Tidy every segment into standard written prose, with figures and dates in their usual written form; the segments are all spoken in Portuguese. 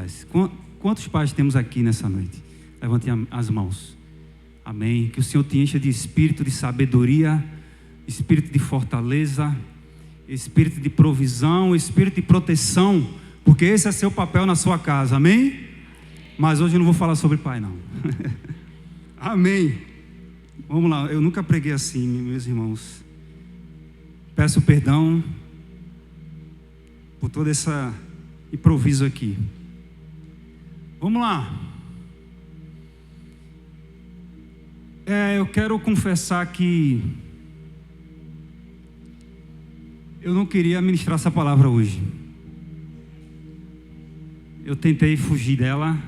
pais. Quantos pais temos aqui nessa noite? Levantem as mãos. Amém. Que o Senhor te encha de espírito de sabedoria, espírito de fortaleza, espírito de provisão, espírito de proteção, porque esse é seu papel na sua casa. Amém? Mas hoje eu não vou falar sobre pai, não. Amém. Vamos lá, eu nunca preguei assim, meus irmãos. Peço perdão por todo esse improviso aqui. Vamos lá. Eu quero confessar que eu não queria ministrar essa palavra hoje. Eu tentei fugir dela,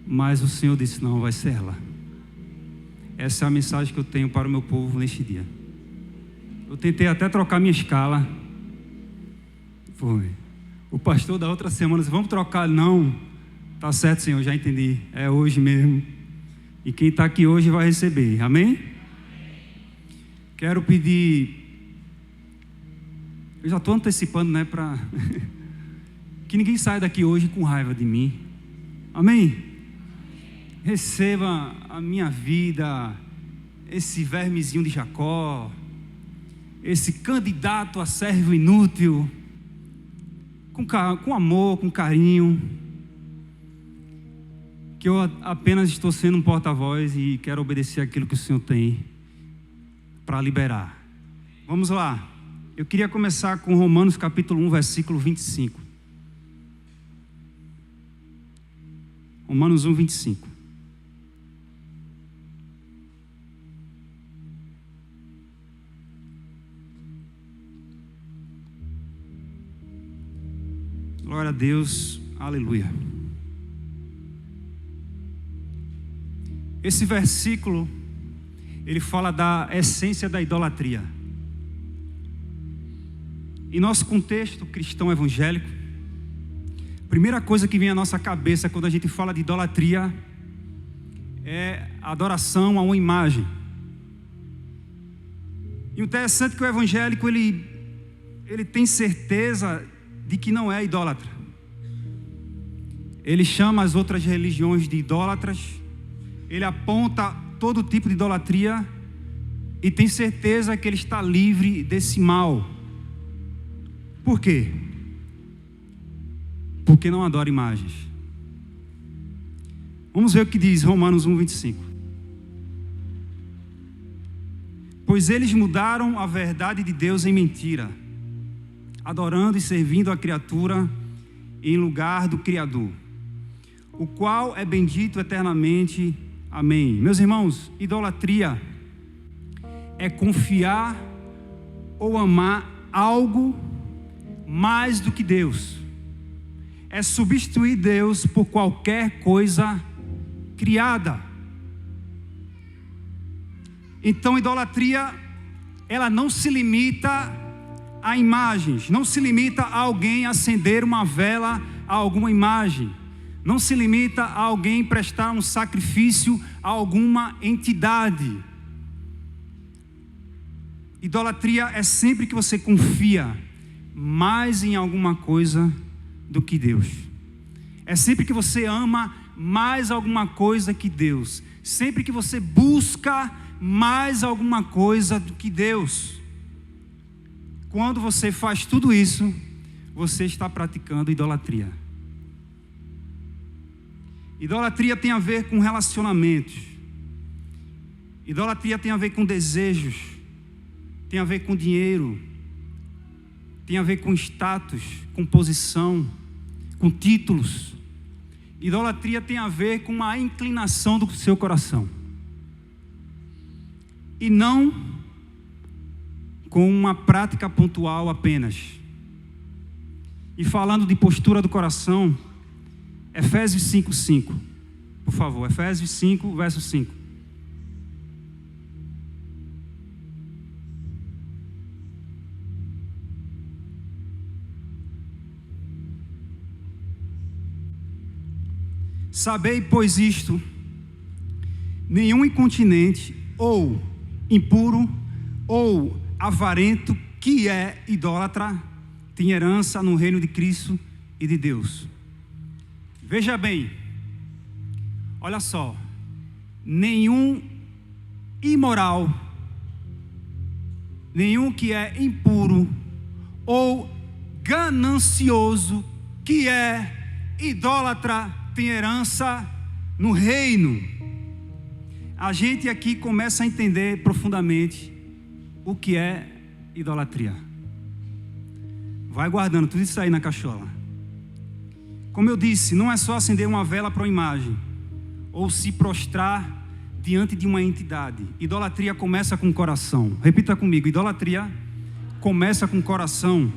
mas o Senhor disse: não, vai ser ela. Essa é a mensagem que eu tenho para o meu povo neste dia. Eu tentei até trocar minha escala. Foi. O pastor da outra semana disse: vamos trocar? Não. Tá certo, Senhor, já entendi. É hoje mesmo. E quem está aqui hoje vai receber. Amém? Quero pedir... Eu já estou antecipando, né? Para que ninguém saia daqui hoje com raiva de mim. Amém? Receba a minha vida, esse vermezinho de Jacó, esse candidato a servo inútil, com amor, com carinho, que eu apenas estou sendo um porta-voz e quero obedecer aquilo que o Senhor tem para liberar. Vamos lá. Eu queria começar com Romanos capítulo 1, versículo 25. Romanos 1, 25. Glória a Deus, aleluia. Esse versículo, ele fala da essência da idolatria. Em nosso contexto cristão evangélico, a primeira coisa que vem à nossa cabeça quando a gente fala de idolatria é a adoração a uma imagem. E o interessante é que o evangélico, ele tem certeza de que não é idólatra. Ele chama as outras religiões de idólatras. Ele aponta todo tipo de idolatria e tem certeza que ele está livre desse mal. Por quê? Porque não adora imagens. Vamos ver o que diz Romanos 1, 25. Pois eles mudaram a verdade de Deus em mentira, adorando e servindo a criatura em lugar do Criador, o qual é bendito eternamente. Amém. Meus irmãos, idolatria é confiar ou amar algo mais do que Deus. É substituir Deus por qualquer coisa criada. Então, idolatria, ela não se limita a imagens, não se limita a alguém acender uma vela a alguma imagem, não se limita a alguém prestar um sacrifício a alguma entidade. Idolatria é sempre que você confia mais em alguma coisa do que Deus. É sempre que você ama mais alguma coisa que Deus. Sempre que você busca mais alguma coisa do que Deus. Quando você faz tudo isso, você está praticando idolatria. Idolatria tem a ver com relacionamentos. Idolatria tem a ver com desejos. Tem a ver com dinheiro. Tem a ver com status, com posição, com títulos. Idolatria tem a ver com a inclinação do seu coração. E não com uma prática pontual apenas. E falando de postura do coração, Efésios 5:5, por favor, Efésios 5, verso 5. Sabei, pois, isto: nenhum incontinente, ou impuro, ou avarento, que é idólatra, tem herança no reino de Cristo e de Deus. Veja bem, olha só, nenhum imoral, nenhum que é impuro ou ganancioso, que é idólatra, tem herança no reino. A gente aqui começa a entender profundamente o que é idolatria. Vai guardando tudo isso aí na cachola. Como eu disse, não é só acender uma vela para uma imagem ou se prostrar diante de uma entidade. Idolatria começa com o coração. Repita comigo: idolatria começa com o coração.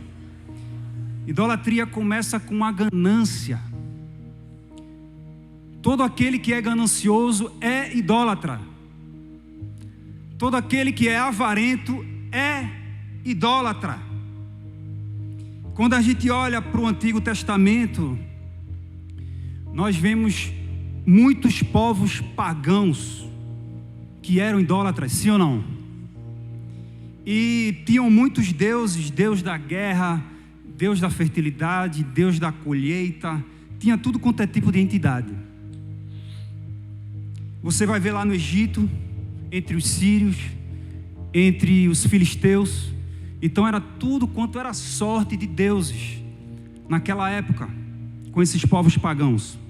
Idolatria começa com a ganância. Todo aquele que é ganancioso é idólatra. Todo aquele que é avarento é idólatra. Quando a gente olha para o Antigo Testamento, nós vemos muitos povos pagãos que eram idólatras, sim ou não? E tinham muitos deuses: Deus da guerra, Deus da fertilidade, Deus da colheita. Tinha tudo quanto é tipo de entidade. Você vai ver lá no Egito, entre os sírios, entre os filisteus. Então era tudo quanto era sorte de deuses naquela época, com esses povos pagãos.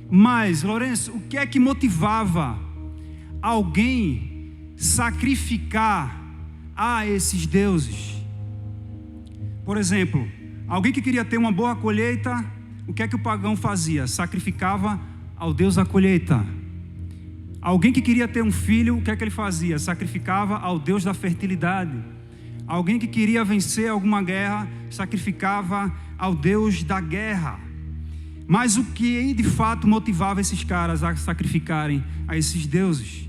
Mas, Lourenço, o que é que motivava alguém sacrificar a esses deuses? Por exemplo, alguém que queria ter uma boa colheita, o que é que o pagão fazia? Sacrificava ao Deus da colheita. Alguém que queria ter um filho, o que é que ele fazia? Sacrificava ao Deus da fertilidade. Alguém que queria vencer alguma guerra, sacrificava ao Deus da guerra. Mas o que de fato motivava esses caras a sacrificarem a esses deuses?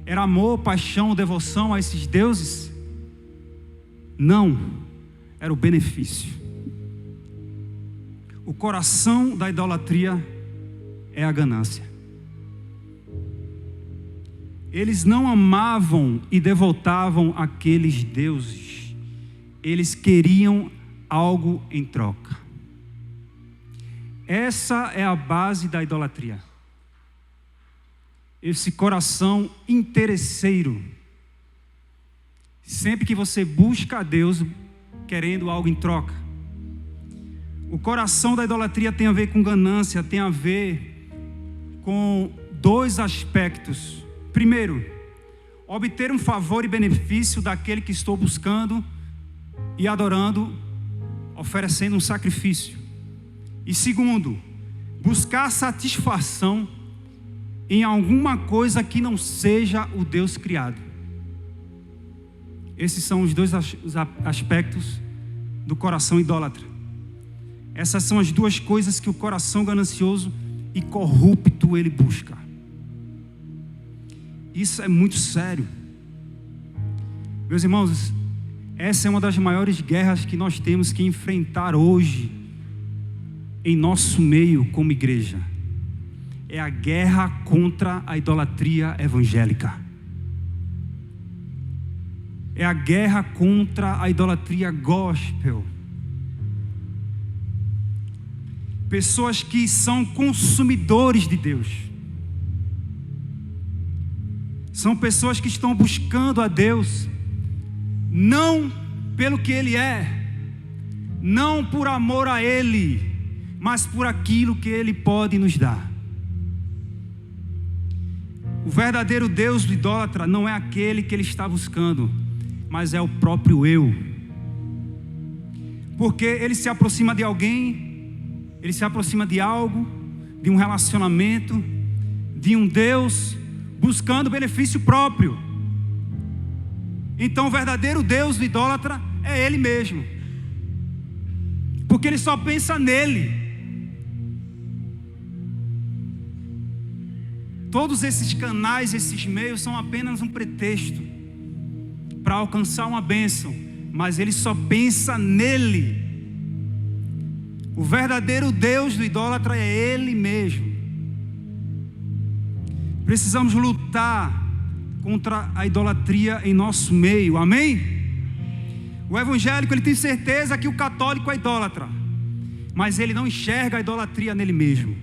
Era amor, paixão, devoção a esses deuses? Não, era o benefício. O coração da idolatria é a ganância. Eles não amavam e devotavam aqueles deuses. Eles queriam algo em troca. Essa é a base da idolatria. Esse coração interesseiro. Sempre que você busca a Deus querendo algo em troca. O coração da idolatria tem a ver com ganância, tem a ver com dois aspectos. Primeiro, obter um favor e benefício daquele que estou buscando e adorando, oferecendo um sacrifício. E segundo, buscar satisfação em alguma coisa que não seja o Deus criado. Esses são os dois aspectos do coração idólatra. Essas são as duas coisas que o coração ganancioso e corrupto ele busca. Isso é muito sério. Meus irmãos, essa é uma das maiores guerras que nós temos que enfrentar hoje em nosso meio como igreja. É a guerra contra a idolatria evangélica. É a guerra contra a idolatria gospel. Pessoas que são consumidores de Deus. São pessoas que estão buscando a Deus, não pelo que Ele é, não por amor a Ele, mas por aquilo que Ele pode nos dar. O verdadeiro Deus do idólatra não é aquele que ele está buscando, mas é o próprio eu. Porque ele se aproxima de alguém, ele se aproxima de algo, de um relacionamento, de um Deus, buscando benefício próprio. Então o verdadeiro Deus do idólatra é ele mesmo, porque ele só pensa nele. Todos esses canais, esses meios são apenas um pretexto para alcançar uma bênção, mas ele só pensa nele. O verdadeiro Deus do idólatra é ele mesmo. Precisamos lutar contra a idolatria em nosso meio, amém? O evangélico ele tem certeza que o católico é idólatra, mas ele não enxerga a idolatria nele mesmo.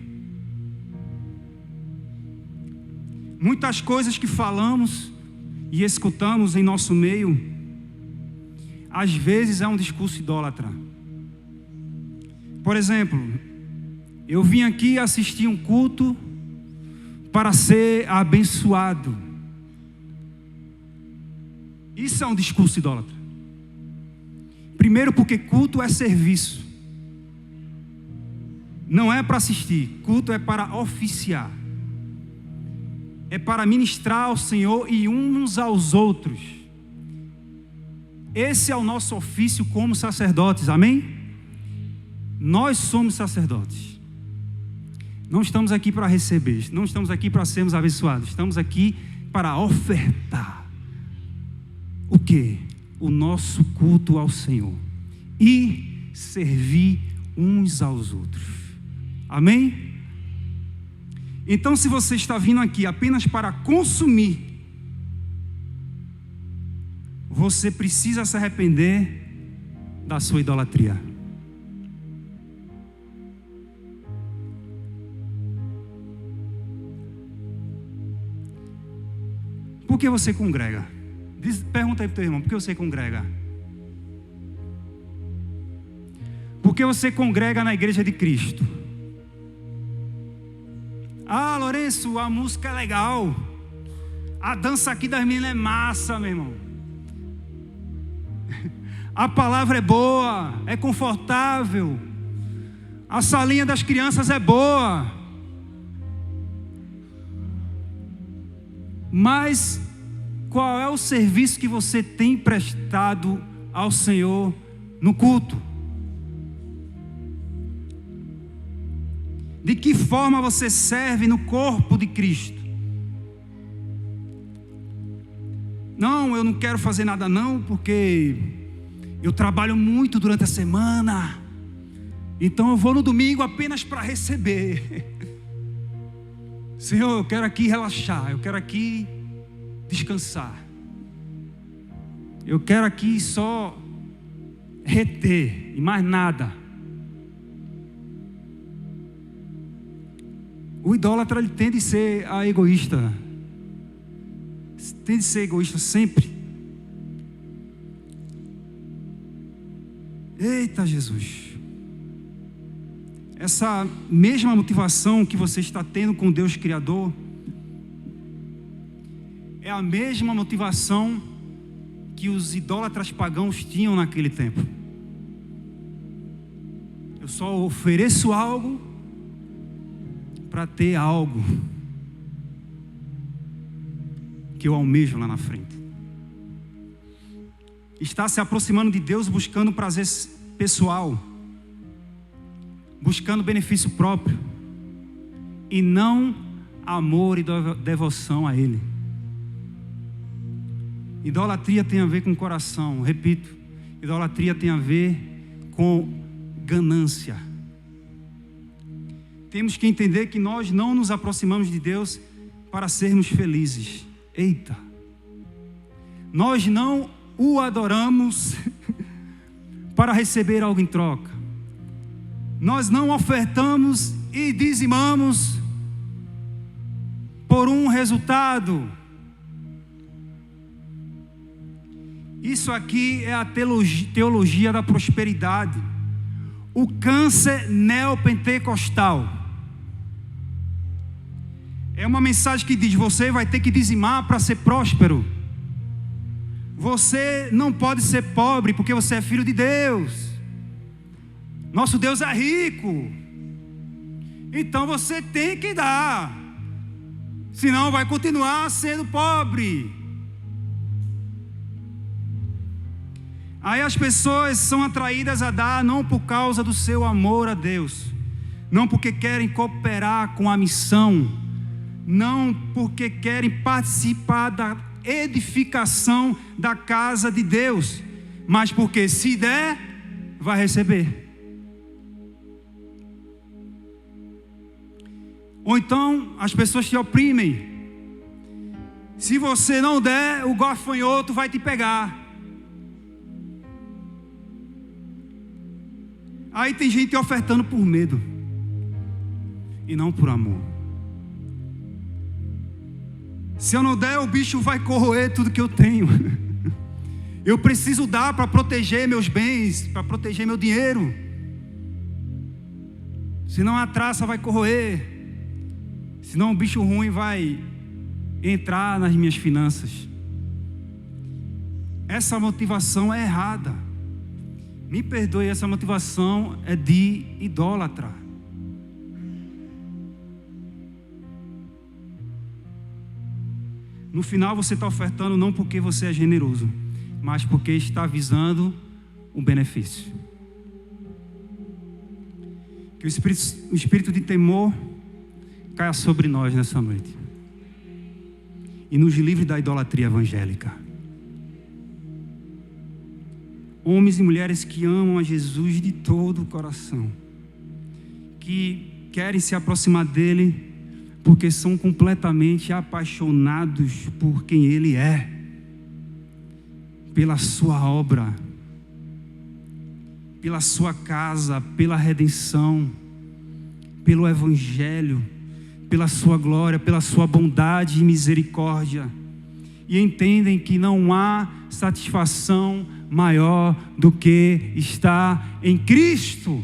Muitas coisas que falamos e escutamos em nosso meio, às vezes é um discurso idólatra. Por exemplo, eu vim aqui assistir um culto para ser abençoado. Isso é um discurso idólatra. Primeiro, porque culto é serviço. Não é para assistir, culto é para oficiar. É para ministrar ao Senhor e uns aos outros. Esse é o nosso ofício como sacerdotes, amém? Nós somos sacerdotes. Não estamos aqui para receber, não estamos aqui para sermos abençoados, estamos aqui para ofertar. O quê? O nosso culto ao Senhor e servir uns aos outros. Amém? Então, se você está vindo aqui apenas para consumir, você precisa se arrepender da sua idolatria. Por que você congrega? Pergunta aí para o teu irmão, por que você congrega? Por que você congrega na igreja de Cristo? Ah, Lourenço, a música é legal. A dança aqui das meninas é massa, meu irmão. A palavra é boa, é confortável. A salinha das crianças é boa. Mas qual é o serviço que você tem prestado ao Senhor no culto? De que forma você serve no corpo de Cristo? Não, eu não quero fazer nada não, porque eu trabalho muito durante a semana. Então eu vou no domingo apenas para receber. Senhor, eu quero aqui relaxar, eu quero aqui descansar. Eu quero aqui só reter e mais nada. O idólatra, ele tende a ser egoísta. Tende a ser egoísta sempre. Eita Jesus. Essa mesma motivação que você está tendo com Deus Criador é a mesma motivação que os idólatras pagãos tinham naquele tempo. Eu só ofereço algo para ter algo que eu almejo lá na frente. Está se aproximando de Deus buscando prazer pessoal, buscando benefício próprio e não amor e devoção a Ele. Idolatria tem a ver com coração, repito, idolatria tem a ver com ganância. Temos que entender que nós não nos aproximamos de Deus para sermos felizes. Eita! Nós não o adoramos para receber algo em troca. Nós não ofertamos e dizimamos por um resultado. Isso aqui é a teologia da prosperidade. O câncer neopentecostal. É uma mensagem que diz: você vai ter que dizimar para ser próspero. Você não pode ser pobre porque você é filho de Deus. Nosso Deus é rico. Então você tem que dar. Senão vai continuar sendo pobre. Aí as pessoas são atraídas a dar não por causa do seu amor a Deus, não porque querem cooperar com a missão, não porque querem participar da edificação da casa de Deus, mas porque se der, vai receber. Ou então as pessoas te oprimem. Se você não der, o gafanhoto vai te pegar. Aí tem gente ofertando por medo e não por amor. Se eu não der, o bicho vai corroer tudo que eu tenho. Eu preciso dar para proteger meus bens, para proteger meu dinheiro. Senão a traça vai corroer. Senão o bicho ruim vai entrar nas minhas finanças. Essa motivação é errada. Me perdoe, essa motivação é de idólatra. No final você está ofertando não porque você é generoso, mas porque está visando um benefício. Que o espírito de temor caia sobre nós nessa noite e nos livre da idolatria evangélica. Homens e mulheres que amam a Jesus de todo o coração, que querem se aproximar dele porque são completamente apaixonados por quem ele é, pela sua obra, pela sua casa, pela redenção, pelo evangelho, pela sua glória, pela sua bondade e misericórdia, e entendem que não há satisfação maior do que estar em Cristo.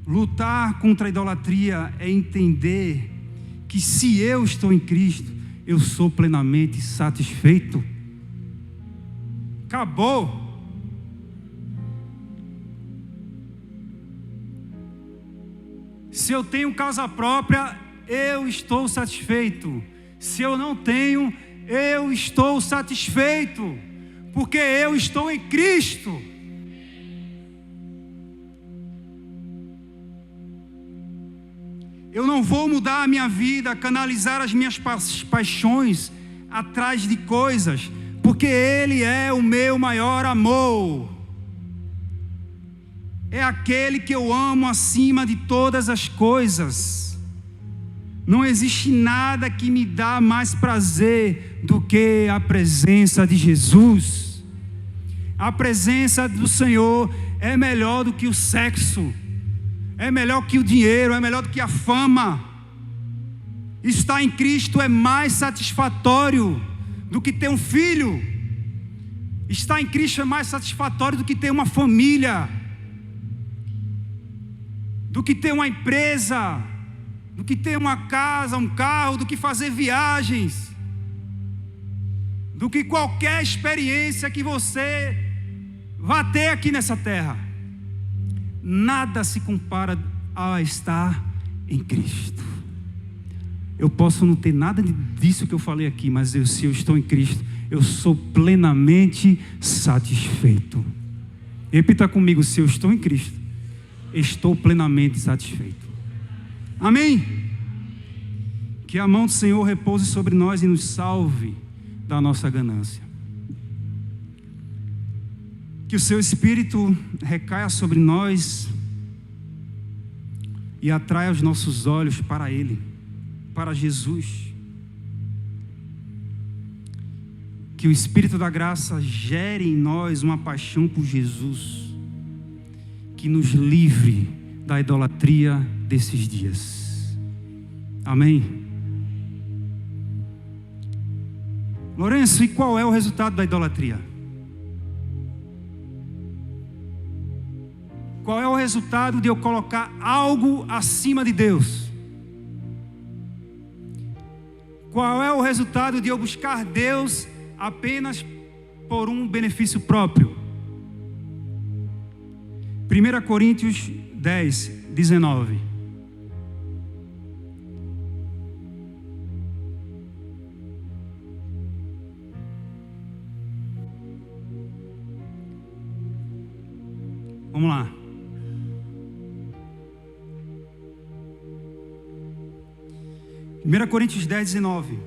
Lutar contra a idolatria é entender que se eu estou em Cristo, eu sou plenamente satisfeito. Acabou. Se eu tenho casa própria, eu estou satisfeito. Se eu não tenho, eu estou satisfeito, porque eu estou em Cristo. Eu não vou mudar a minha vida, canalizar as minhas paixões atrás de coisas, porque Ele é o meu maior amor. É aquele que eu amo acima de todas as coisas. Não existe nada que me dá mais prazer do que a presença de Jesus. A presença do Senhor é melhor do que o sexo, é melhor que o dinheiro, é melhor do que a fama. Estar em Cristo é mais satisfatório do que ter um filho. Estar em Cristo é mais satisfatório do que ter uma família, do que ter uma empresa, do que ter uma casa, um carro, do que fazer viagens, do que qualquer experiência que você vá ter aqui nessa terra. Nada se compara a estar em Cristo. Eu posso não ter nada disso que eu falei aqui, mas se eu estou em Cristo, eu sou plenamente satisfeito. Repita comigo: se eu estou em Cristo, estou plenamente satisfeito. Amém? Que a mão do Senhor repouse sobre nós e nos salve da nossa ganância. Que o seu Espírito recaia sobre nós e atraia os nossos olhos para Ele, para Jesus. Que o Espírito da graça gere em nós uma paixão por Jesus, que nos livre da idolatria desses dias. Amém? Lourenço, e qual é o resultado da idolatria? Qual é o resultado de eu colocar algo acima de Deus? Qual é o resultado de eu buscar Deus apenas por um benefício próprio? 1 Coríntios 10, 19. Vamos lá. 1 Coríntios 10, 19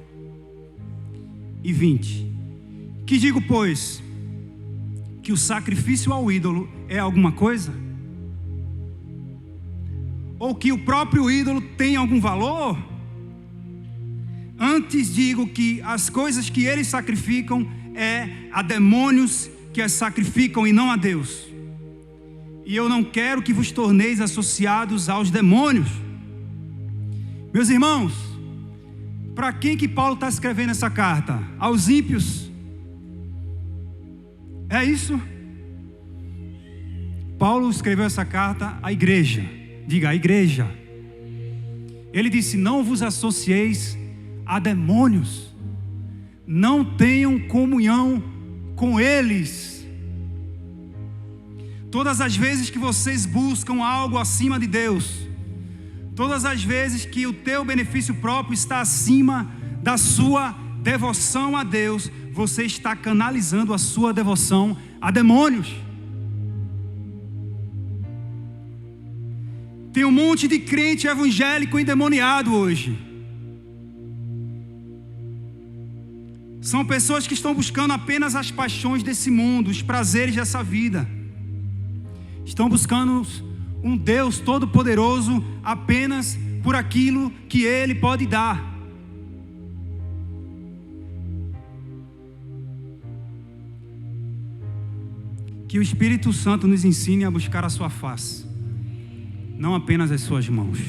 e 20. Que digo, pois, que o sacrifício ao ídolo é alguma coisa? Ou que o próprio ídolo tem algum valor? Antes digo que as coisas que eles sacrificam, é a demônios que as sacrificam e não a Deus. E eu não quero que vos torneis associados aos demônios. Meus irmãos, para quem que Paulo está escrevendo essa carta? Aos ímpios? É isso? Paulo escreveu essa carta à igreja. Diga, à igreja. Ele disse: não vos associeis a demônios. Não tenham comunhão com eles. Todas as vezes que vocês buscam algo acima de Deus, todas as vezes que o teu benefício próprio está acima da sua devoção a Deus, você está canalizando a sua devoção a demônios. Tem um monte de crente evangélico endemoniado hoje. São pessoas que estão buscando apenas as paixões desse mundo, os prazeres dessa vida. Estão buscando um Deus todo-poderoso apenas por aquilo que Ele pode dar. Que o Espírito Santo nos ensine a buscar a sua face, não apenas as suas mãos.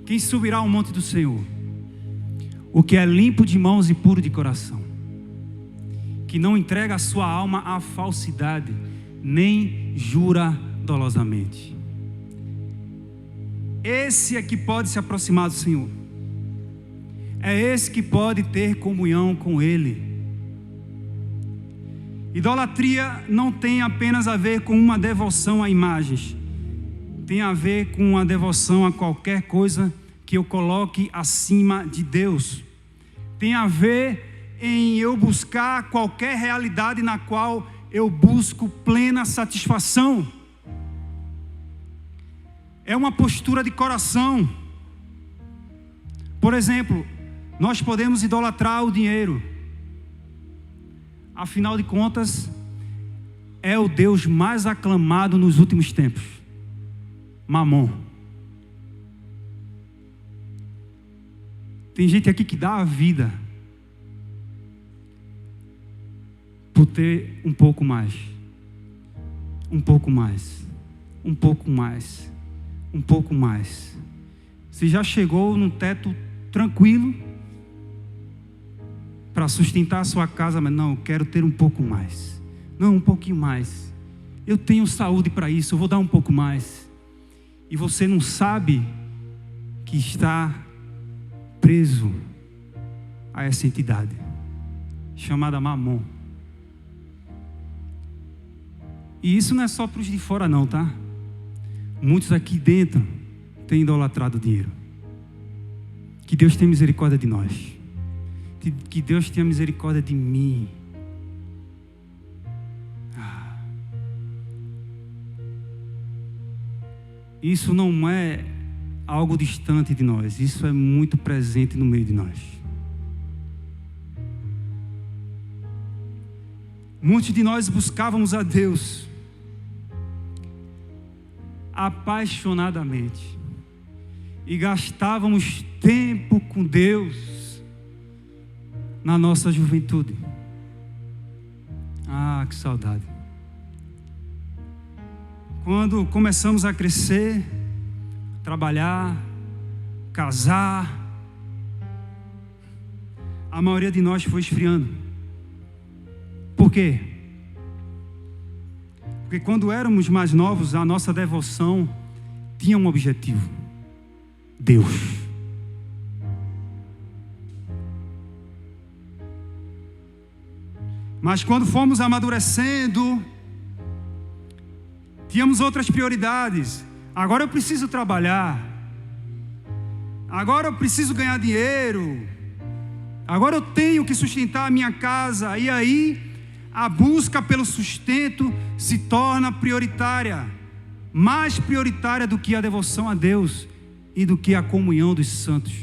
Quem subirá ao monte do Senhor? O que é limpo de mãos e puro de coração, que não entrega a sua alma à falsidade, nem jura dolosamente. Esse é que pode se aproximar do Senhor. É esse que pode ter comunhão com Ele. Idolatria não tem apenas a ver com uma devoção a imagens. Tem a ver com uma devoção a qualquer coisa que eu coloque acima de Deus. Tem a ver em eu buscar qualquer realidade na qual eu busco plena satisfação. É uma postura de coração. Por exemplo, nós podemos idolatrar o dinheiro. Afinal de contas, é o Deus mais aclamado nos últimos tempos. Mamon. Tem gente aqui que dá a vida por ter um pouco mais. Um pouco mais. Um pouco mais. Um pouco mais. Você já chegou num teto tranquilo para sustentar a sua casa, mas não, eu quero ter um pouco mais. Não, um pouquinho mais. Eu tenho saúde para isso, eu vou dar um pouco mais. E você não sabe que está preso a essa entidade chamada Mamon. E isso não é só para os de fora não, tá? Muitos aqui dentro têm idolatrado o dinheiro. Que Deus tenha misericórdia de nós. Que Deus tenha misericórdia de mim. Isso não é algo distante de nós. Isso é muito presente no meio de nós. Muitos de nós buscávamos a Deus apaixonadamente e gastávamos tempo com Deus na nossa juventude. Ah, que saudade. Quando começamos a crescer, trabalhar, casar, a maioria de nós foi esfriando. Por quê? Porque quando éramos mais novos, a nossa devoção tinha um objetivo: Deus. Mas quando fomos amadurecendo, tínhamos outras prioridades. Agora eu preciso trabalhar. Agora eu preciso ganhar dinheiro. Agora eu tenho que sustentar a minha casa. E aí a busca pelo sustento se torna prioritária. Mais prioritária do que a devoção a Deus e do que a comunhão dos santos.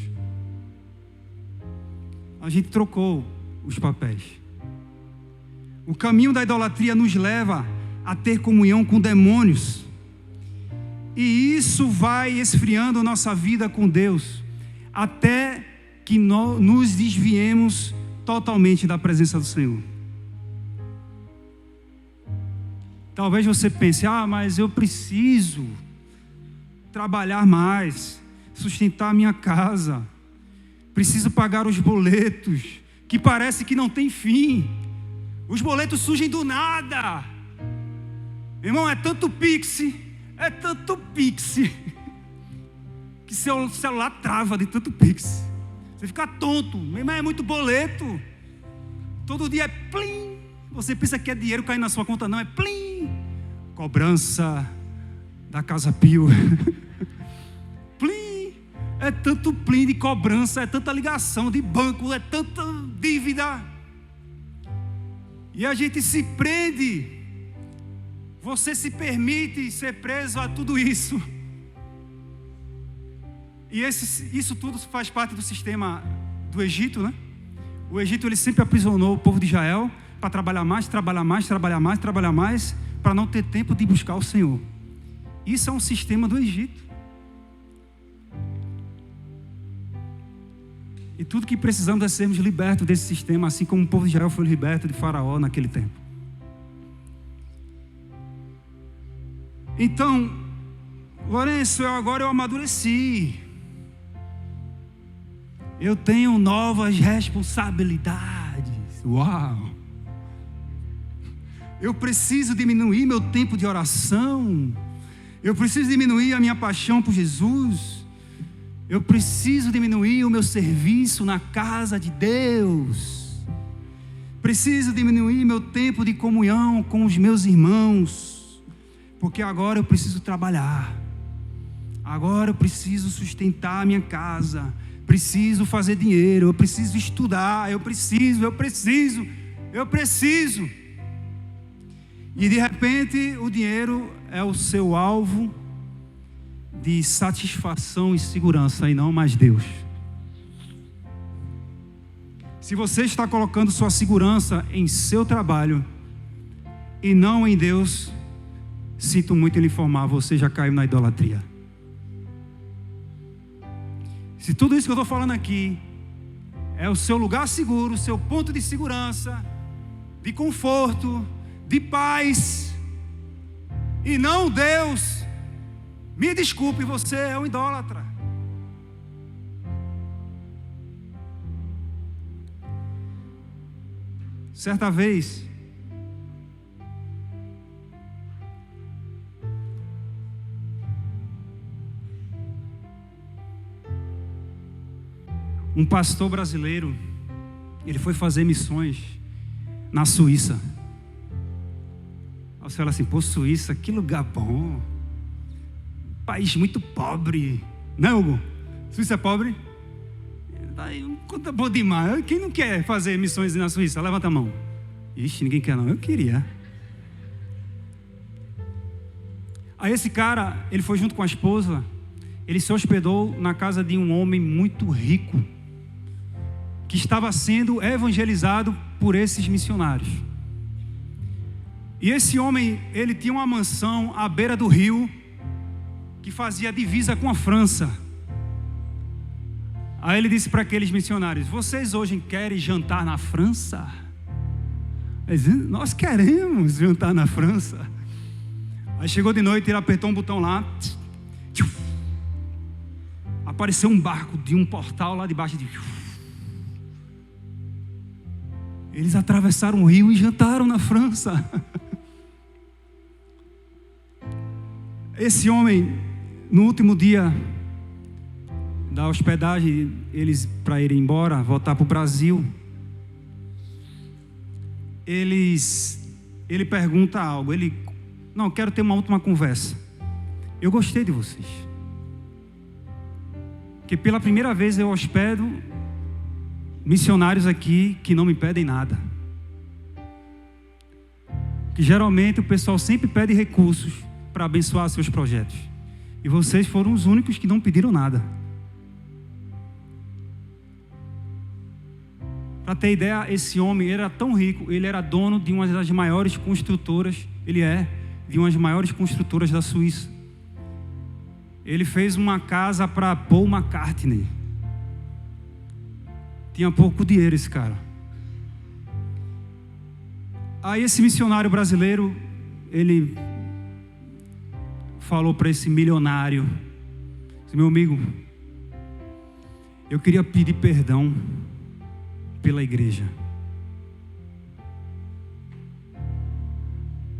A gente trocou os papéis. O caminho da idolatria nos leva a ter comunhão com demônios. E isso vai esfriando nossa vida com Deus, até que nos desviemos totalmente da presença do Senhor. Talvez você pense, mas eu preciso trabalhar mais, sustentar a minha casa, preciso pagar os boletos, que parece que não tem fim. Os boletos surgem do nada. Irmão, é tanto Pix, que seu celular trava de tanto Pix. Você fica tonto, mas é muito boleto. Todo dia é plim. Você pensa que é dinheiro caindo na sua conta, não, é plim. Cobrança da Casa Pio. Plim. É tanto plim de cobrança, é tanta ligação de banco, é tanta dívida. E a gente se prende. Você se permite ser preso a tudo isso. E isso tudo faz parte do sistema do Egito, né? O Egito, ele sempre aprisionou o povo de Israel para trabalhar mais, para não ter tempo de buscar o Senhor. Isso é um sistema do Egito. E tudo que precisamos é sermos libertos desse sistema, assim como o povo de Israel foi liberto de Faraó naquele tempo. Então, Lourenço, agora eu amadureci. Eu tenho novas responsabilidades. Uau! Eu preciso diminuir meu tempo de oração. Eu preciso diminuir a minha paixão por Jesus. Eu preciso diminuir o meu serviço na casa de Deus. Preciso diminuir meu tempo de comunhão com os meus irmãos. Porque agora eu preciso trabalhar. Agora eu preciso sustentar a minha casa. Preciso fazer dinheiro, eu preciso estudar, eu preciso. E de repente o dinheiro é o seu alvo de satisfação e segurança, e não mais Deus. Se você está colocando sua segurança em seu trabalho e não em Deus, sinto muito em lhe informar, você já caiu na idolatria. Se tudo isso que eu estou falando aqui é o seu lugar seguro, o seu ponto de segurança, de conforto, de paz, e não Deus, me desculpe, você é um idólatra. Certa vez, um pastor brasileiro, ele foi fazer missões na Suíça. Aí você fala assim, pô, Suíça, que lugar bom. País muito pobre. Não, Hugo? Suíça é pobre? Conta bom demais. Quem não quer fazer missões na Suíça? Levanta a mão. Ixi, ninguém quer não. Eu queria. Aí esse cara, ele foi junto com a esposa. Ele se hospedou na casa de um homem muito rico, que estava sendo evangelizado por esses missionários. E esse homem, ele tinha uma mansão à beira do rio, que fazia divisa com a França. Aí ele disse para aqueles missionários, vocês hoje querem jantar na França? Eles dizem, nós queremos jantar na França. Aí chegou de noite, ele apertou um botão lá, apareceu um barco de um portal lá debaixo de... Eles atravessaram o rio e jantaram na França. Esse homem, no último dia da hospedagem, eles para irem embora, voltar para o Brasil, ele pergunta algo. Ele, não, quero ter uma última conversa. Eu gostei de vocês, que pela primeira vez eu hospedo missionários aqui que não me pedem nada. Que geralmente o pessoal sempre pede recursos para abençoar seus projetos. E vocês foram os únicos que não pediram nada. Para ter ideia, esse homem era tão rico, ele era dono de uma das maiores construtoras, de uma das maiores construtoras da Suíça. Ele fez uma casa para Paul McCartney. Tinha pouco dinheiro esse cara. Aí esse missionário brasileiro, ele falou para esse milionário: meu amigo, eu queria pedir perdão pela igreja,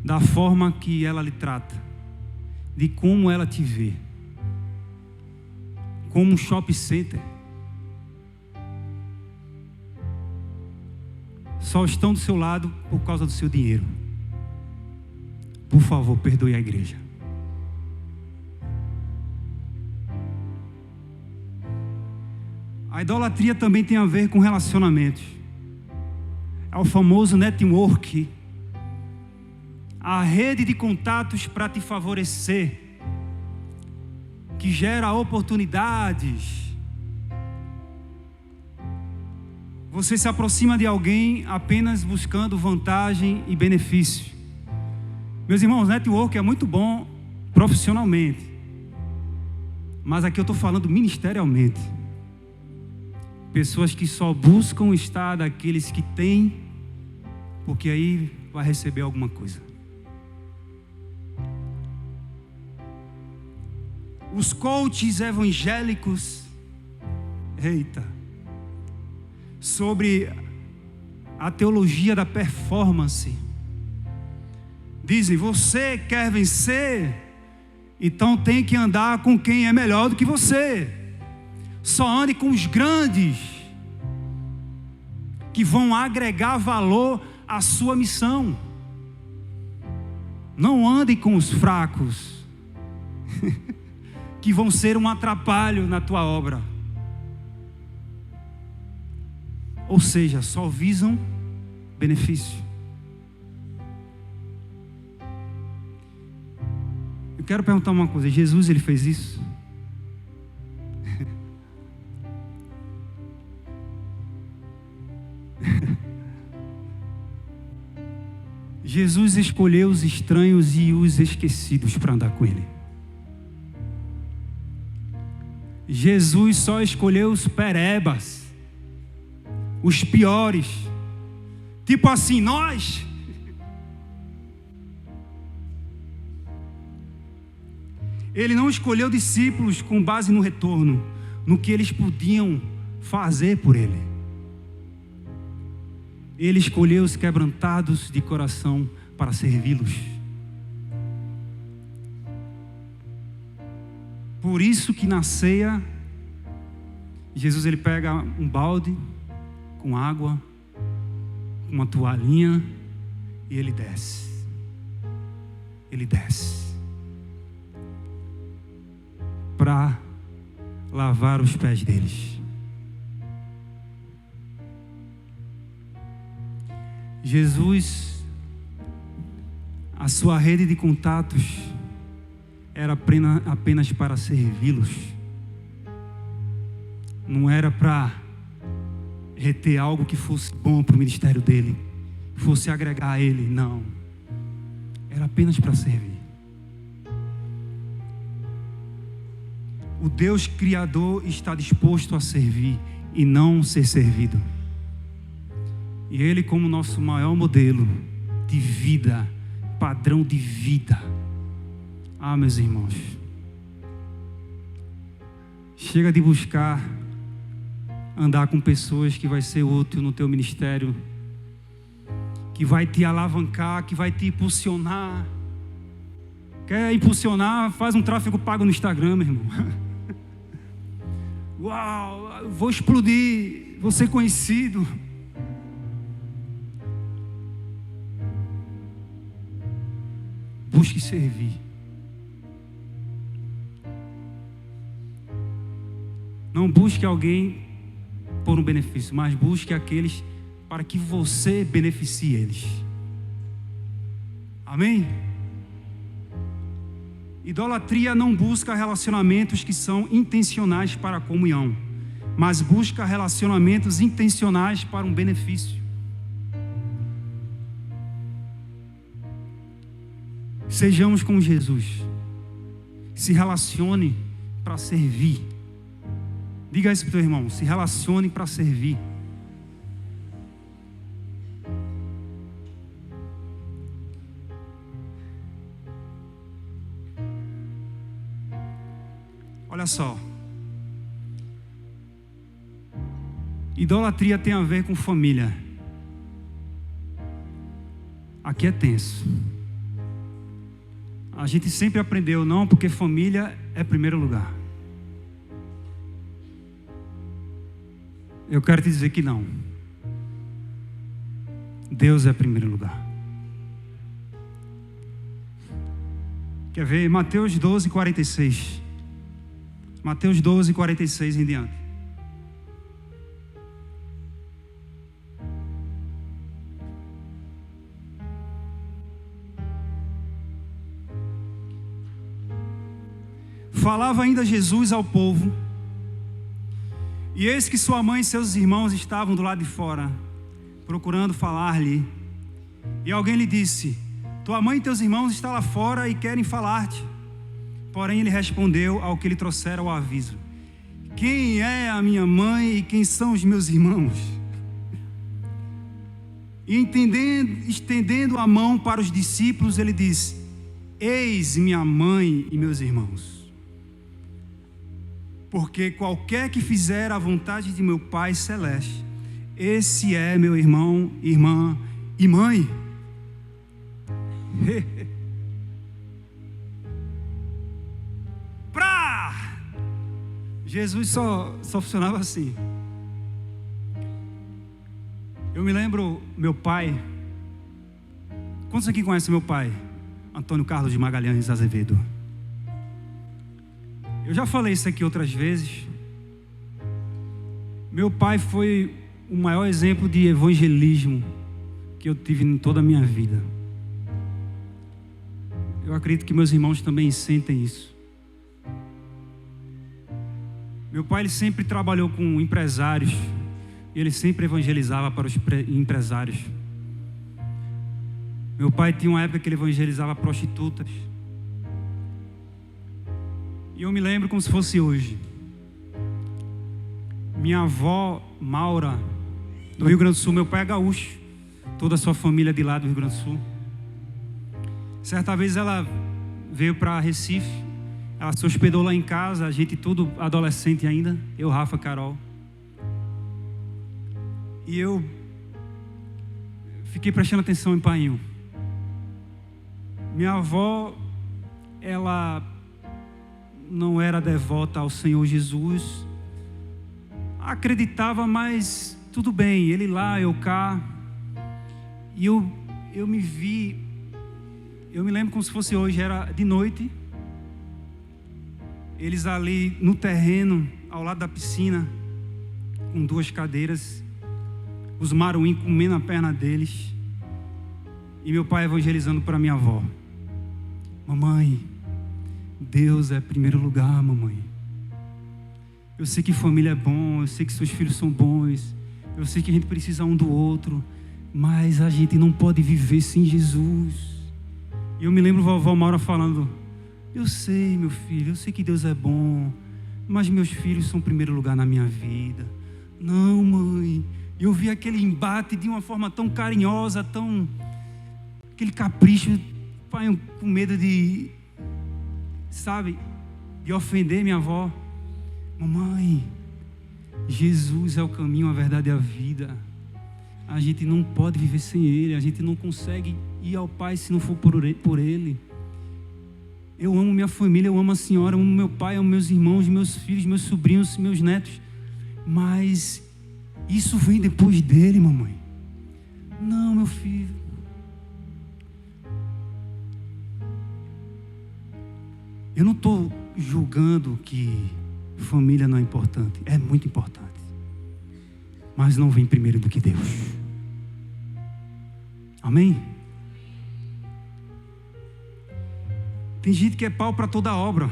da forma que ela lhe trata, de como ela te vê, como um shopping center. Só estão do seu lado por causa do seu dinheiro. Por favor, perdoe a igreja. A idolatria também tem a ver com relacionamentos. É o famoso network, a rede de contatos para te favorecer, que gera oportunidades. Você se aproxima de alguém apenas buscando vantagem e benefício. Meus irmãos, network é muito bom profissionalmente, mas aqui eu estou falando ministerialmente. Pessoas que só buscam estar daqueles que têm, porque aí vai receber alguma coisa. Os coaches evangélicos, sobre a teologia da performance, dizem: você quer vencer, então tem que andar com quem é melhor do que você. Só ande com os grandes, que vão agregar valor à sua missão. Não ande com os fracos, que vão ser um atrapalho na tua obra. Ou seja, só visam benefício. Eu quero perguntar uma coisa: Jesus, ele fez isso? Jesus escolheu os estranhos e os esquecidos para andar com ele. Jesus só escolheu os perebas, os piores. Tipo assim, nós. Ele não escolheu discípulos com base no retorno, no que eles podiam fazer por ele. Ele escolheu os quebrantados de coração para servi-los. Por isso que na ceia, Jesus ele pega um balde com água, uma toalhinha, e ele desce. Ele desce para lavar os pés deles. Jesus, a sua rede de contatos era apenas para servi-los. Não era para reter algo que fosse bom para o ministério dele, fosse agregar a ele, não. Era apenas para servir. O Deus Criador está disposto a servir e não ser servido. E Ele, como nosso maior modelo de vida, padrão de vida. Ah, meus irmãos, chega de buscar andar com pessoas que vai ser útil no teu ministério, que vai te alavancar, que vai te impulsionar. Quer impulsionar? Faz um tráfego pago no Instagram, meu irmão. Uau, vou explodir, vou ser conhecido. Busque servir. Não busque alguém por um benefício, mas busque aqueles para que você beneficie eles. Amém? Idolatria não busca relacionamentos que são intencionais para a comunhão, mas busca relacionamentos intencionais para um benefício. Sejamos como Jesus. Se relacione para servir. Diga isso para o teu irmão: se relacione para servir. Olha só. Idolatria tem a ver com família. Aqui é tenso. A gente sempre aprendeu, não, porque família é primeiro lugar. Eu quero te dizer que não. Deus é primeiro lugar. Quer ver? Mateus 12, 46. Mateus 12, 46 em diante. Falava ainda Jesus ao povo, e eis que sua mãe e seus irmãos estavam do lado de fora, procurando falar-lhe. E alguém lhe disse: tua mãe e teus irmãos estão lá fora e querem falar-te. Porém ele respondeu ao que lhe trouxera o aviso: quem é a minha mãe e quem são os meus irmãos? E estendendo a mão para os discípulos, ele disse: eis minha mãe e meus irmãos. Porque qualquer que fizer a vontade de meu Pai Celeste, esse é meu irmão, irmã e mãe. Jesus só funcionava assim. Eu me lembro, meu pai. Quantos aqui conhecem meu pai? Antônio Carlos de Magalhães Azevedo. Eu já falei isso aqui outras vezes. Meu pai foi o maior exemplo de evangelismo que eu tive em toda a minha vida. Eu acredito que meus irmãos também sentem isso. Meu pai, ele sempre trabalhou com empresários e ele sempre evangelizava para os empresários. Meu pai tinha uma época que ele evangelizava prostitutas. E eu me lembro como se fosse hoje. Minha avó, Maura, do Rio Grande do Sul, meu pai é gaúcho, toda a sua família de lá do Rio Grande do Sul. Certa vez ela veio para Recife, ela se hospedou lá em casa, a gente tudo adolescente ainda, eu, Rafa, Carol. E eu fiquei prestando atenção em Painho. Minha avó, ela não era devota ao Senhor Jesus, acreditava, mas tudo bem, ele lá, eu cá. E eu me lembro como se fosse hoje, era de noite, eles ali no terreno, ao lado da piscina, com duas cadeiras, os maruim comendo a perna deles, e meu pai evangelizando para minha avó: mamãe, Deus é primeiro lugar, mamãe. Eu sei que família é bom, eu sei que seus filhos são bons, eu sei que a gente precisa um do outro, mas a gente não pode viver sem Jesus. E eu me lembro vovó Maura falando: eu sei, meu filho, eu sei que Deus é bom, mas meus filhos são primeiro lugar na minha vida. Não, mãe. Eu vi aquele embate de uma forma tão carinhosa, tão... aquele capricho, pai, com medo de... sabe? De ofender minha avó. Mamãe, Jesus é o caminho, a verdade e a vida. A gente não pode viver sem Ele. A gente não consegue ir ao Pai se não for por Ele. Eu amo minha família, eu amo a senhora, eu amo meu pai, eu amo meus irmãos, meus filhos, meus sobrinhos, meus netos. Mas isso vem depois dele, mamãe. Não, meu filho. Eu não estou julgando que família não é importante. É muito importante. Mas não vem primeiro do que Deus. Amém? Tem gente que é pau para toda obra,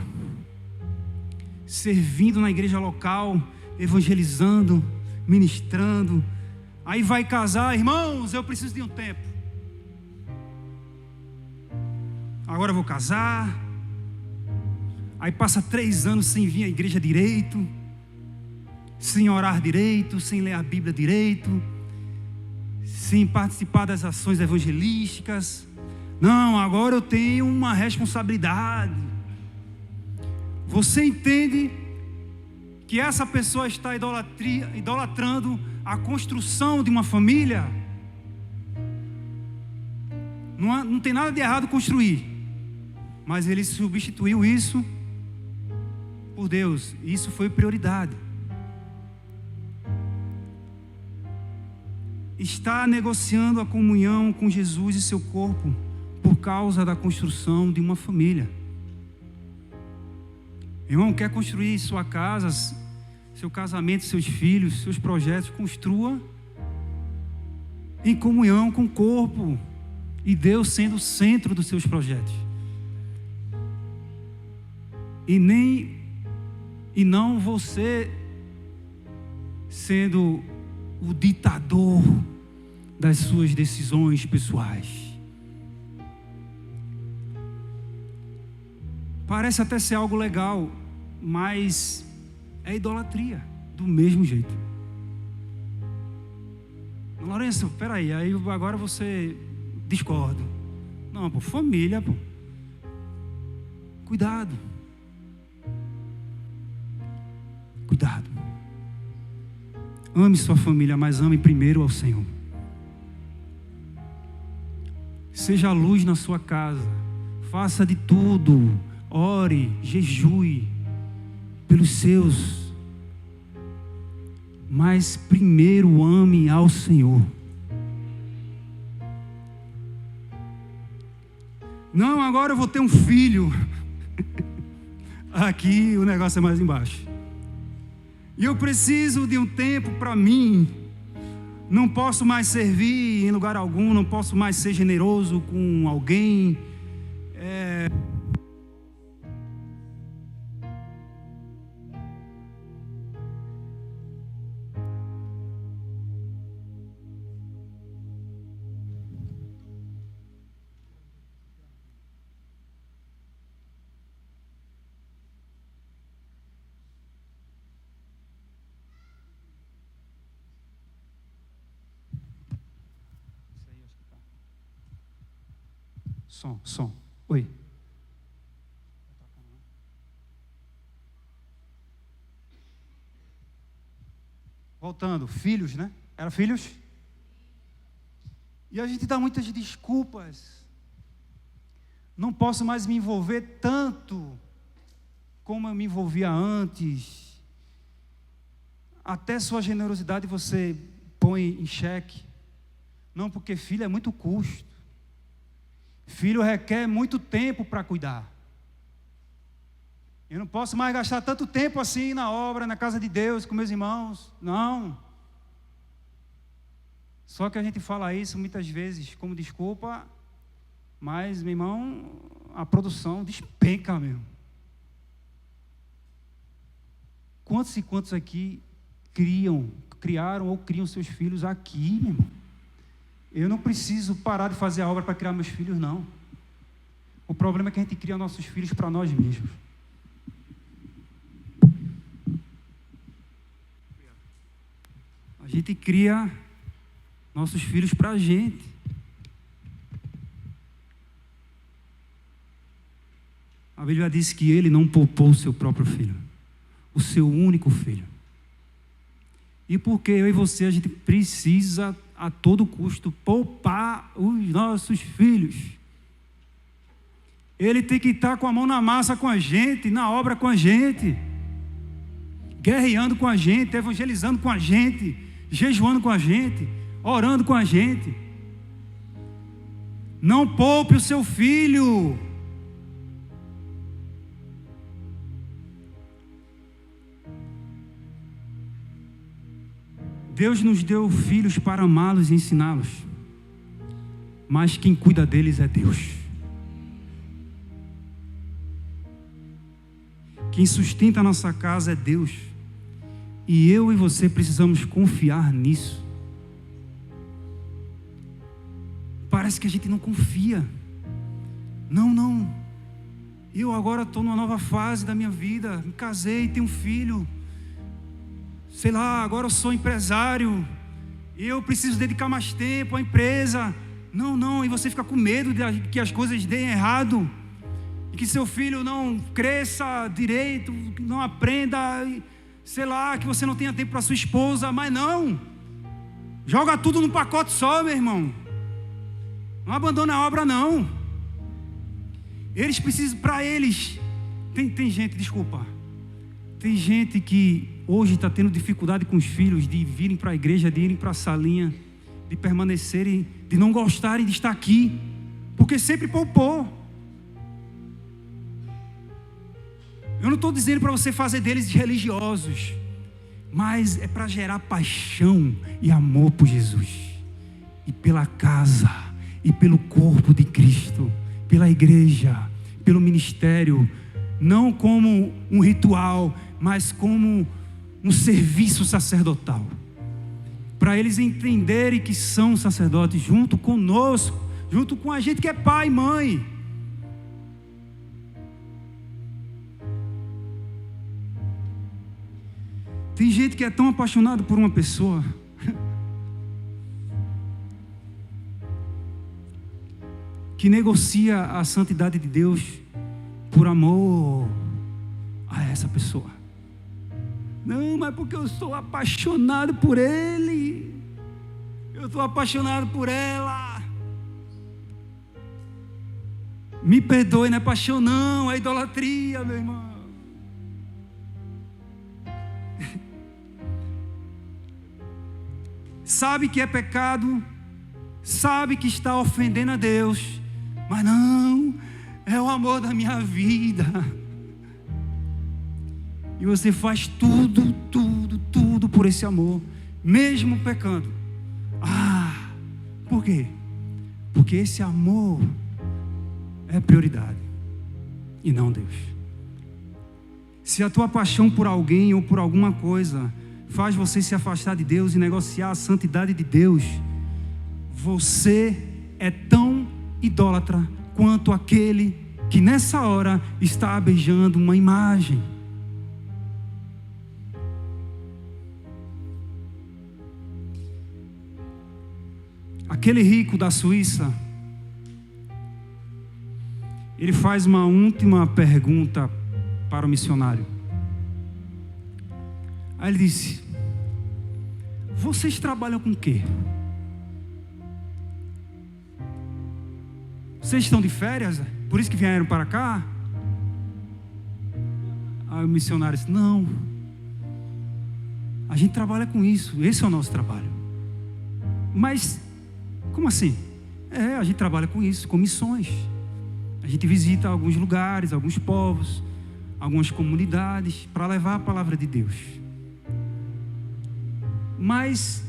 servindo na igreja local, evangelizando, ministrando. Aí vai casar: irmãos, eu preciso de um tempo. Agora eu vou casar. Aí passa 3 anos sem vir à igreja direito, sem orar direito, sem ler a Bíblia direito, sem participar das ações evangelísticas. Não, agora eu tenho uma responsabilidade. Você entende que essa pessoa está idolatrando a construção de uma família? Não tem nada de errado construir, mas ele substituiu isso por Deus. Isso foi prioridade. Está negociando a comunhão com Jesus e seu corpo por causa da construção de uma família. Irmão, quer construir sua casa, seu casamento, seus filhos, seus projetos? Construa em comunhão com o corpo e Deus sendo o centro dos seus projetos. E não você sendo o ditador das suas decisões pessoais. Parece até ser algo legal, mas é idolatria, do mesmo jeito. Lourenço, peraí, aí agora você discorda. Não, pô, família, pô. Cuidado. Cuidado. Ame sua família, mas ame primeiro ao Senhor. Seja a luz na sua casa. Faça de tudo. Ore, jejue pelos seus. Mas primeiro ame ao Senhor. Não, agora eu vou ter um filho. Aqui o negócio é mais embaixo. E eu preciso de um tempo para mim. Não posso mais servir em lugar algum. Não posso mais ser generoso com alguém. Som. Oi. Voltando, filhos, né? Era filhos? E a gente dá muitas desculpas. Não posso mais me envolver tanto como eu me envolvia antes. Até sua generosidade você põe em xeque. Não, porque filho é muito custo. Filho requer muito tempo para cuidar. Eu não posso mais gastar tanto tempo assim na obra, na casa de Deus, com meus irmãos. Não. Só que a gente fala isso muitas vezes como desculpa, mas, meu irmão, a produção despenca mesmo. Quantos e quantos aqui criaram ou criam seus filhos aqui, meu irmão? Eu não preciso parar de fazer a obra para criar meus filhos, não. O problema é que a gente cria nossos filhos para nós mesmos. A gente cria nossos filhos para a gente. A Bíblia diz que ele não poupou o seu próprio filho, o seu único filho. E porque eu e você, a gente precisa a todo custo poupar os nossos filhos. Ele tem que estar com a mão na massa com a gente, na obra com a gente, guerreando com a gente, evangelizando com a gente, jejuando com a gente, orando com a gente. Não poupe o seu filho. Deus nos deu filhos para amá-los e ensiná-los, mas quem cuida deles é Deus. Quem sustenta a nossa casa é Deus, e eu e você precisamos confiar nisso. Parece que a gente não confia. Não, eu agora estou numa nova fase da minha vida, me casei, tenho um filho, sei lá, agora eu sou empresário, eu preciso dedicar mais tempo à empresa. Não, e você fica com medo de que as coisas deem errado, e que seu filho não cresça direito, que não aprenda, sei lá, que você não tenha tempo para sua esposa, mas não. Joga tudo num pacote só, meu irmão. Não abandona a obra, não. Eles precisam, para eles, tem gente, desculpa, tem gente que hoje está tendo dificuldade com os filhos de virem para a igreja, de irem para a salinha, de permanecerem, de não gostarem de estar aqui, porque sempre poupou. Eu não estou dizendo para você fazer deles religiosos, mas é para gerar paixão e amor por Jesus, e pela casa, e pelo corpo de Cristo, pela igreja, pelo ministério, não como um ritual, mas como um serviço sacerdotal, para eles entenderem que são sacerdotes junto conosco, junto com a gente que é pai e mãe. Tem gente que é tão apaixonado por uma pessoa que negocia a santidade de Deus por amor a essa pessoa. Não, mas porque eu sou apaixonado por ele, eu estou apaixonado por ela. Me perdoe, não é paixão não, é idolatria, meu irmão. Sabe que é pecado, sabe que está ofendendo a Deus, mas não, é o amor da minha vida. E você faz tudo por esse amor, mesmo pecando. Por quê? Porque esse amor é prioridade e não Deus. Se a tua paixão por alguém ou por alguma coisa faz você se afastar de Deus e negociar a santidade de Deus, você é tão idólatra quanto aquele que nessa hora está beijando uma imagem. Aquele rico da Suíça, ele faz uma última pergunta para o missionário. Aí ele disse: vocês trabalham com o quê? Vocês estão de férias? Por isso que vieram para cá? Aí o missionário disse: não, a gente trabalha com isso, esse é o nosso trabalho. Mas, como assim? A gente trabalha com isso, com missões. A gente visita alguns lugares, alguns povos, algumas comunidades, para levar a palavra de Deus. Mas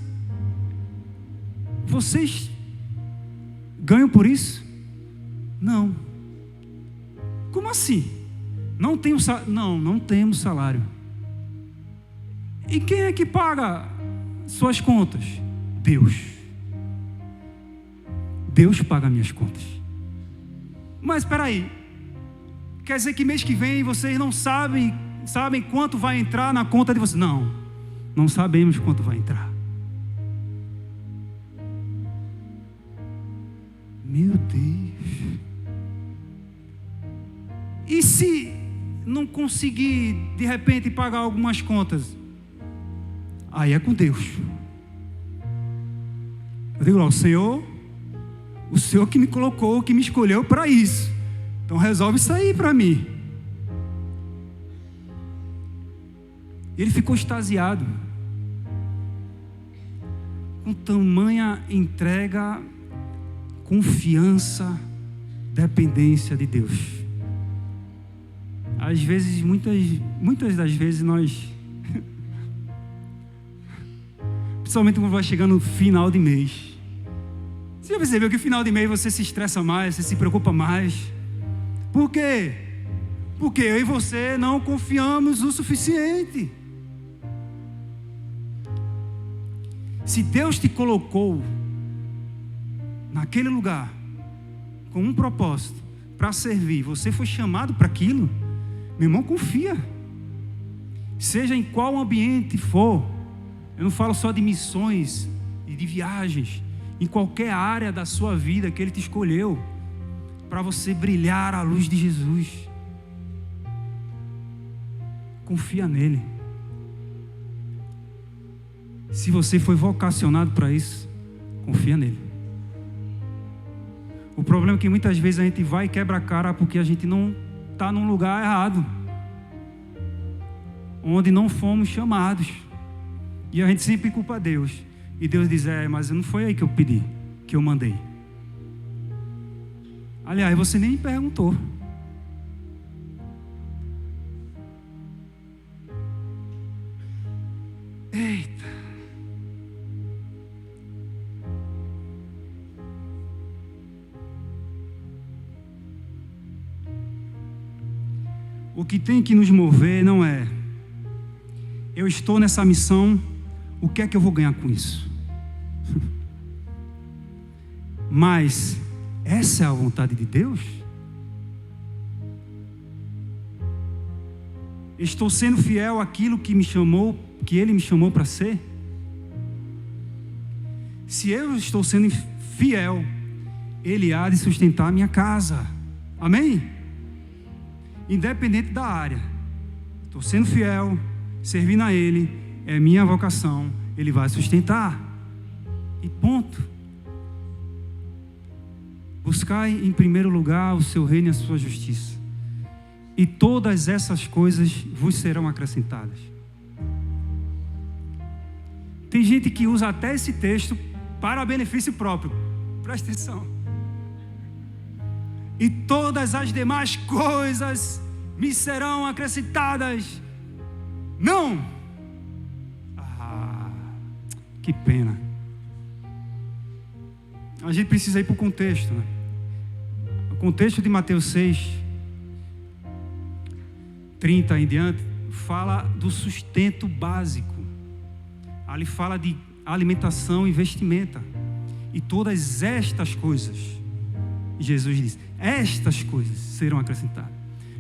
vocês ganham por isso? Não. Como assim? Não temos salário. E quem é que paga suas contas? Deus. Deus paga minhas contas. Mas espera aí, quer dizer que mês que vem vocês não sabem quanto vai entrar na conta de vocês? Não sabemos quanto vai entrar. Meu Deus. E se não conseguir de repente pagar algumas contas? Aí é com Deus. Eu digo lá: o Senhor que me colocou, que me escolheu para isso. Então resolve isso aí para mim. Ele ficou extasiado com tamanha entrega, confiança, dependência de Deus. Às vezes, muitas das vezes nós, principalmente quando vai chegando no final de mês, você já percebeu que no final de mês você se estressa mais, você se preocupa mais? Por quê? Porque eu e você não confiamos o suficiente. Se Deus te colocou naquele lugar com um propósito para servir, você foi chamado para aquilo, meu irmão, confia. Seja em qual ambiente for, eu não falo só de missões e de viagens, em qualquer área da sua vida que Ele te escolheu, para você brilhar a luz de Jesus. Confia nele. Se você foi vocacionado para isso, confia nele. O problema é que muitas vezes a gente vai e quebra a cara porque a gente não está num lugar errado, onde não fomos chamados. E a gente sempre culpa Deus. E Deus diz: mas não foi aí que eu pedi, que eu mandei. Aliás, você nem me perguntou. Eita. O que tem que nos mover não é: eu estou nessa missão, o que é que eu vou ganhar com isso? Mas essa é a vontade de Deus? Estou sendo fiel àquilo que Ele me chamou para ser? Se eu estou sendo fiel, Ele há de sustentar a minha casa. Amém? Independente da área. Estou sendo fiel, servindo a Ele, é minha vocação, Ele vai sustentar. E ponto. Buscai em primeiro lugar o seu reino e a sua justiça, e todas essas coisas vos serão acrescentadas. Tem gente que usa até esse texto para benefício próprio. Presta atenção. E todas as demais coisas me serão acrescentadas. Não! Que pena. A gente precisa ir para o contexto, né? O contexto de Mateus 6, 30 em diante, fala do sustento básico. Ali fala de alimentação e vestimenta. E todas estas coisas, Jesus diz, estas coisas serão acrescentadas.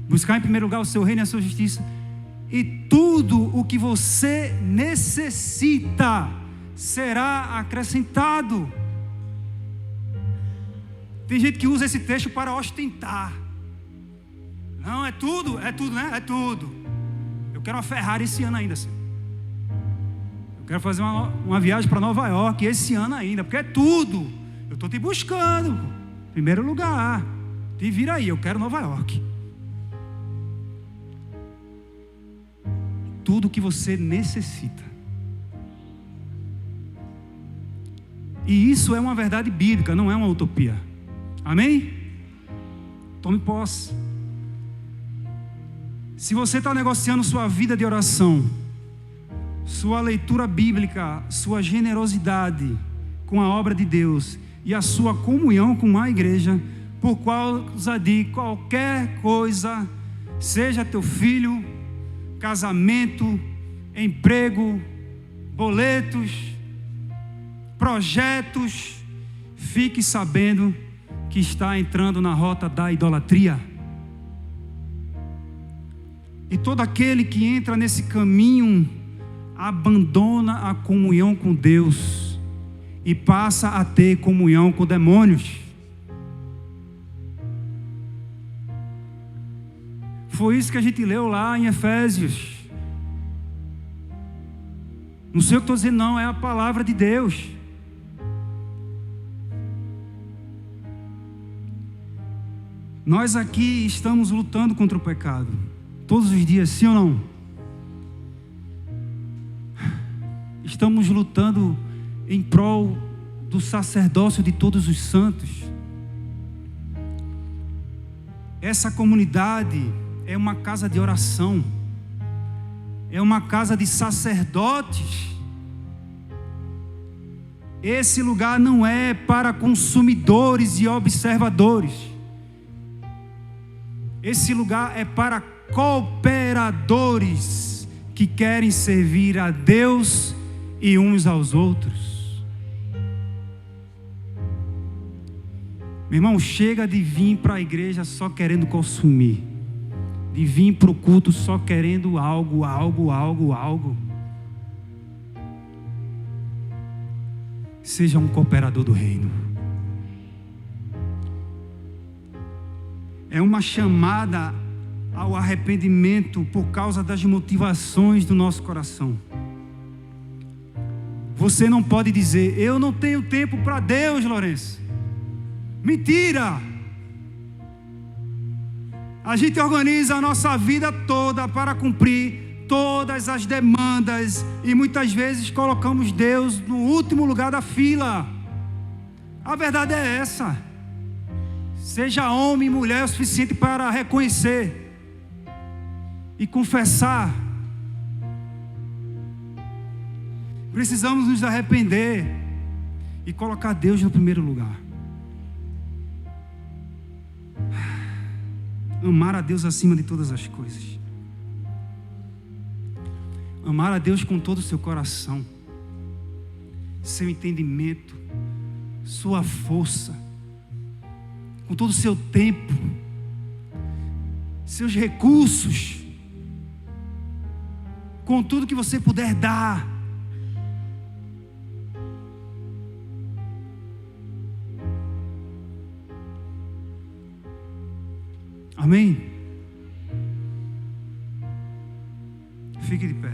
Buscar em primeiro lugar o seu reino e a sua justiça, e tudo o que você necessita será acrescentado. Tem gente que usa esse texto para ostentar. Não, é tudo, né? É tudo. Eu quero uma Ferrari esse ano ainda, Senhor. Eu quero fazer uma viagem para Nova York esse ano ainda, porque é tudo. Eu estou te buscando. Primeiro lugar. Te vira aí, eu quero Nova York. Tudo o que você necessita. E isso é uma verdade bíblica, não é uma utopia. Amém? Tome posse. Se você está negociando sua vida de oração, sua leitura bíblica, sua generosidade com a obra de Deus e a sua comunhão com a igreja, por causa de qualquer coisa, seja teu filho, casamento, emprego, boletos, projetos, fique sabendo que está entrando na rota da idolatria. E todo aquele que entra nesse caminho abandona a comunhão com Deus e passa a ter comunhão com demônios. Foi isso que a gente leu lá em Efésios. Não sei o que estou dizendo, não, é a palavra de Deus. Nós aqui estamos lutando contra o pecado todos os dias, sim ou não? Estamos lutando em prol do sacerdócio de todos os santos. Essa comunidade é uma casa de oração, é uma casa de sacerdotes. Esse lugar não é para consumidores e observadores. Esse lugar é para cooperadores que querem servir a Deus e uns aos outros. Meu irmão, chega de vir para a igreja só querendo consumir, de vir para o culto só querendo algo. Seja um cooperador do reino. É uma chamada ao arrependimento por causa das motivações do nosso coração. Você não pode dizer: eu não tenho tempo para Deus, Lourenço. Mentira! A gente organiza a nossa vida toda para cumprir todas as demandas e muitas vezes colocamos Deus no último lugar da fila. A verdade é essa. Seja homem e mulher o suficiente para reconhecer e confessar. Precisamos nos arrepender e colocar Deus no primeiro lugar. Amar a Deus acima de todas as coisas. Amar a Deus com todo o seu coração, seu entendimento, sua força, com todo o seu tempo, seus recursos, com tudo que você puder dar. Amém? Fique de pé.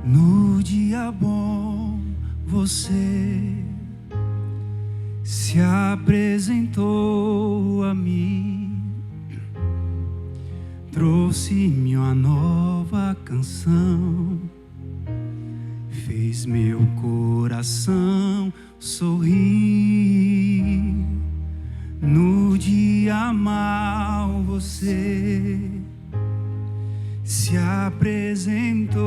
No dia bom você se apresentou a mim, trouxe-me uma nova canção, fez meu coração sorrir. No dia mau você se apresentou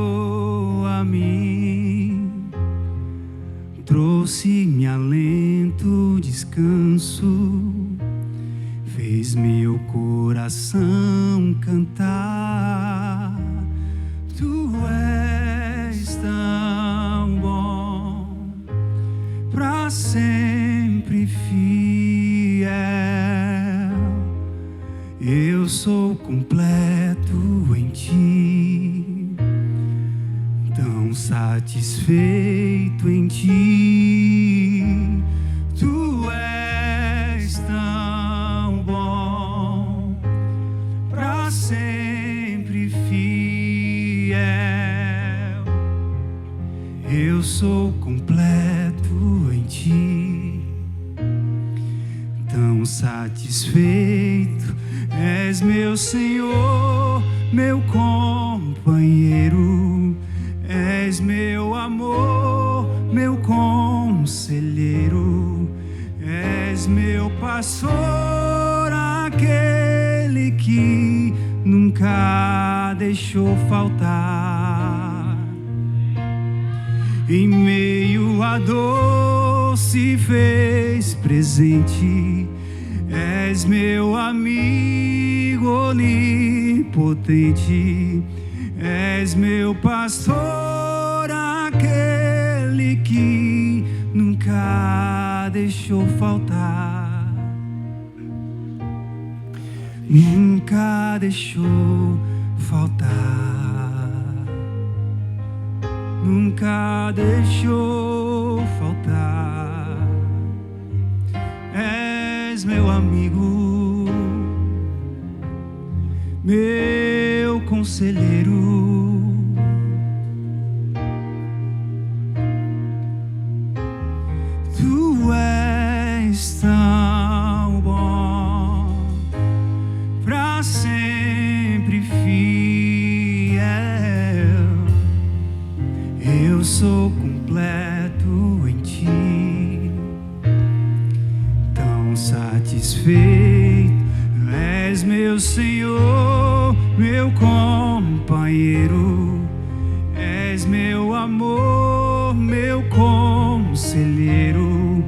a mim, trouxe-me alento, descanso, fez meu coração cantar. Tu és tão bom, pra sempre fiel. Eu sou completo em ti, tão satisfeito em ti. Tu és tão bom, pra sempre fiel. Eu sou completo em ti, tão satisfeito. És meu Senhor, meu companheiro, és meu amor, meu conselheiro, és meu pastor, aquele que nunca deixou faltar. Em meio à dor se fez presente. És meu amigo onipotente, és meu pastor, aquele que nunca deixou faltar. Nunca deixou faltar. Nunca deixou faltar. És meu amigo, meu conselheiro, tu és tão bom, pra sempre fiel. Eu sou completo em ti, satisfeito. És meu Senhor, meu companheiro. És meu amor, meu conselheiro.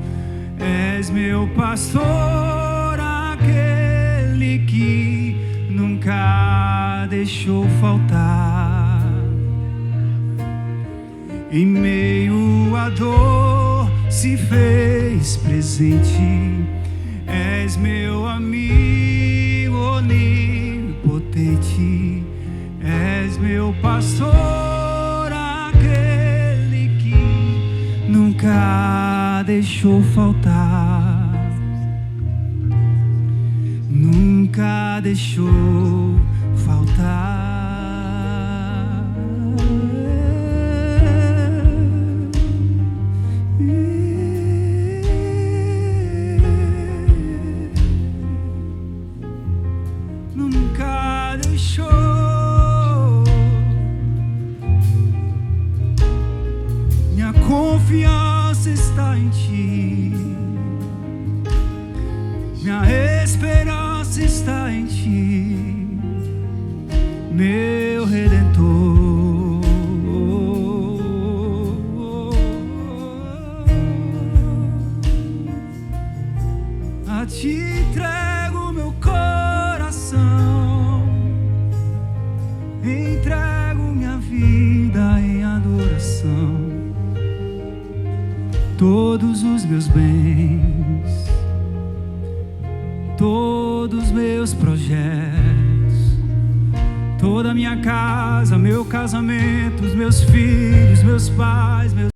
És meu pastor, aquele que nunca deixou faltar. Em meio à dor se fez presente. És meu amigo onipotente. És meu pastor, aquele que nunca deixou faltar. Nunca deixou faltar. Nunca deixou. Minha confiança está em ti. Minha esperança está em ti, meu Redentor. A ti entrego meu coração, entrego minha vida em adoração, todos os meus bens, todos meus projetos, toda a minha casa, meu casamento, os meus filhos, meus pais, meus